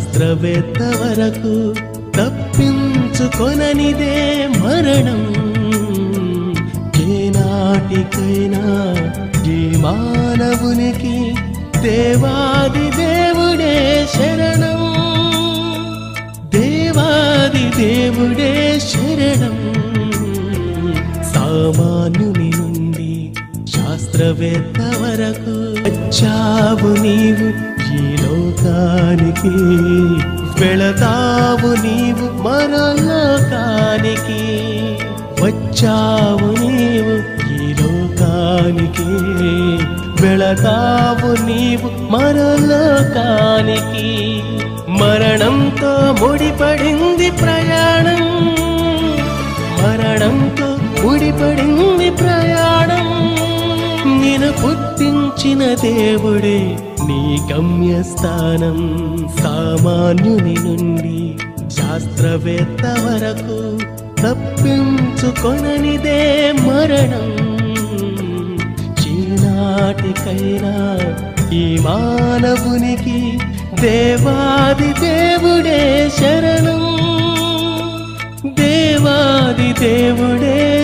శాస్త్రవేత్త వరకు తప్పించుకొననిదే మరణం. ఏనాటికైనా ఈ మానవునికి దేవాది దేవుడే శరణం. దేవాది దేవుడే శరణం. సామాన్యుని నుండి శాస్త్రవేత్త వరకు వచ్చావు నీవు ఈ లోకానికి, వెళతావు నీవు మరో లోకానికి. వచ్చావు నీవు ఈ లోకానికి, వెళతావు నీవు మరో లోకానికి. మరణంతో ముడిపడింది ప్రయాణం, మరణంతో ముడిపడింది ప్రయాణం. నిన్ను పుట్టించిన దేవుడే నీ గమ్యస్థానం. సామాన్యుని నుండి శాస్త్రవేత్త వరకు తప్పించుకొననిదే మరణం. చీనాటికైనా ఈ మానవునికి దేవాది దేవుడే శరణం. దేవాది దేవుడే